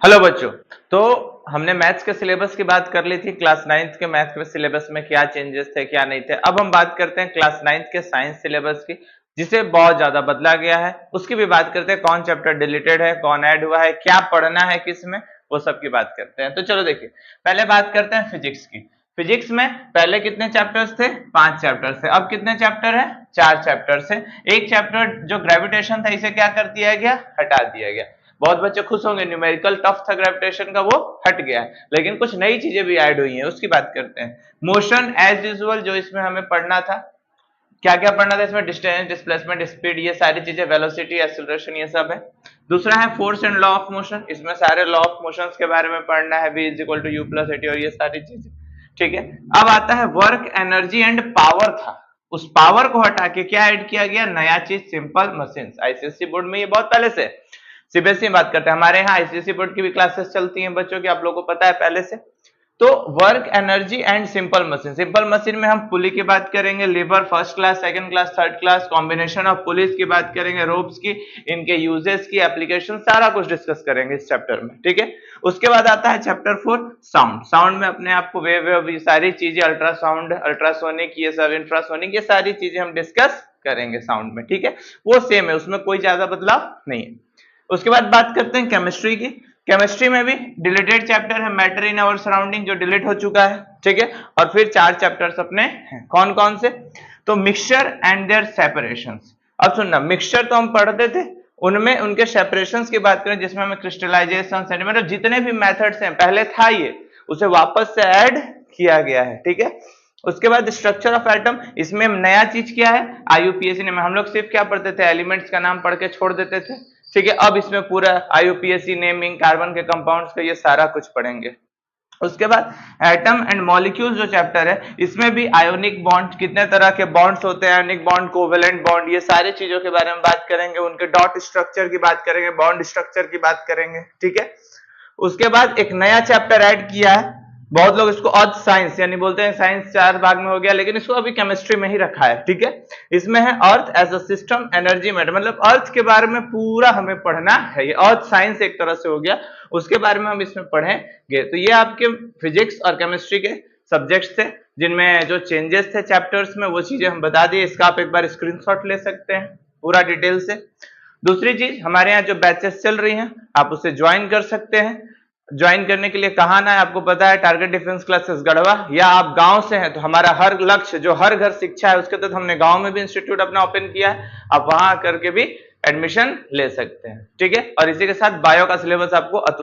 Hello बच्चों। तो हमने मैथ्स के सिलेबस की बात कर ली थी, क्लास 9th के मैथ्स के सिलेबस में क्या चेंजेस थे क्या नहीं थे। अब हम बात करते हैं क्लास 9th के साइंस सिलेबस की, जिसे बहुत ज्यादा बदला गया है। उसकी भी बात करते हैं, कौन चैप्टर डिलीटेड है, कौन ऐड हुआ है, क्या पढ़ना है किसमें, वो सब की बात करते हैं। तो चलो देखिए, पहले बात करते हैं फिजिक्स की। फिजिक्स में पहले कितने चैप्टर्स थे? 5 चैप्टर्स थे। अब कितने चैप्टर है? 4 चैप्टर्स है। एक चैप्टर जो ग्रेविटेशन था, इसे क्या कर दिया गया? हटा दिया गया। बहुत बच्चे खुश होंगे, न्यूमेरिकल टफ था ग्रेविटेशन का, वो हट गया है। लेकिन कुछ नई चीजें भी ऐड हुई हैं, उसकी बात करते हैं। मोशन एज यूजुअल जो इसमें हमें पढ़ना था, क्या क्या पढ़ना था इसमें? डिस्टेंस, डिस्प्लेसमेंट, स्पीड, ये सारी चीजें, वेलोसिटी, एक्सीलरेशन, ये सब है। दूसरा है force and law of motion, इसमें सारे लॉ ऑफ मोशंस के बारे में पढ़ना है, v is equal to u plus at और ये सारी चीजें। ठीक है। अब आता है वर्क, एनर्जी एंड पावर था, उस पावर को हटा के क्या ऐड किया गया? नया चीज, सिंपल मशीन। आईसीएसई बोर्ड में ये बहुत पहले से, सीबीएसई बात करते हैं, हमारे यहाँ आईसीएसई बोर्ड की भी क्लासेस चलती हैं बच्चों की, आप लोगों को पता है पहले से। तो work, energy and simple machine. Simple machine में हम पुली की बात करेंगे, lever first class, second class, third class, combination of pulleys की बात करेंगे, रोप्स की, इनके यूजेस की, एप्लीकेशन, सारा कुछ डिस्कस करेंगे इस चैप्टर में। ठीक है। उसके बाद आता है चैप्टर 4 साउंड। साउंड में अपने आप को वेव, ये सारी चीजें, अल्ट्रासाउंड, अल्ट्रासोनिक, ये सब, इंफ्रासोनिक, ये सारी चीजें हम डिस्कस करेंगे साउंड में। ठीक है। वो सेम है, उसमें कोई ज्यादा बदलाव नहीं है। उसके बाद बात करते हैं केमिस्ट्री की। केमिस्ट्री में भी डिलीटेड चैप्टर है, मैटर इन आवर सराउंडिंग, जो डिलीट हो चुका है। ठीक है। और फिर 4 चैप्टर्स अपने हैं, कौन कौन से? तो मिक्सचर एंड देयर सेपरेशंस। अब सुनना, मिक्सचर तो हम पढ़ते थे, उनमें उनके सेपरेशंस की बात करें, जिसमें हमें क्रिस्टलाइजेशन, सेडिमेंट, जितने भी मेथड्स हैं, पहले था ये, उसे वापस से ऐड किया गया है। ठीक है। उसके बाद स्ट्रक्चर ऑफ एटम, इसमें नया चीज क्या है? आईयूपीएसी ने, हम लोग सिर्फ क्या पढ़ते थे? एलिमेंट्स का नाम पढ़ के छोड़ देते थे। ठीक है। अब इसमें पूरा आईयूपीएसी, नेमिंग, कार्बन के कंपाउंड्स का, ये सारा कुछ पढ़ेंगे। उसके बाद एटम एंड मॉलिक्यूल्स जो चैप्टर है, इसमें भी आयोनिक बॉन्ड, कितने तरह के बॉन्ड्स होते हैं, आयोनिक बॉन्ड, कोवेलेंट बॉन्ड, ये सारी चीजों के बारे में बात करेंगे, उनके डॉट स्ट्रक्चर की बात करेंगे, बॉन्ड स्ट्रक्चर की बात करेंगे। ठीक है। उसके बाद एक नया चैप्टर ऐड किया है, बहुत लोग इसको अर्थ साइंस यानी बोलते हैं, साइंस 4 भाग में हो गया, लेकिन इसको अभी केमिस्ट्री में ही रखा है। ठीक है। इसमें है earth as a system, energy, matter, मतलब अर्थ के बारे में पूरा हमें पढ़ना है। ये अर्थ साइंस एक तरह से हो गया, उसके बारे में हम इसमें पढ़ेंगे। तो ये आपके फिजिक्स और केमिस्ट्री के सब्जेक्ट्स थे, जिनमें जो चेंजेस थे चैप्टर्स में, वो चीजें हम बता दिए। इसका आप एक बार स्क्रीनशॉट ले सकते हैं पूरा डिटेल से। दूसरी चीज, हमारे यहाँ जो बैचेस चल रही हैं, आप उसे ज्वाइन कर सकते हैं। ज्वाइन करने के लिए कहाँ आना है आपको पता है, टारगेट डिफेंस क्लासेस गढ़वा, या आप गांव से हैं तो हमारा हर लक्ष्य जो हर घर शिक्षा है, उसके तहत हमने गांव में भी इंस्टीट्यूट अपना ओपन किया है, आप वहां करके भी एडमिशन ले सकते हैं। ठीक है। और इसी के साथ बायो का सिलेबस आपको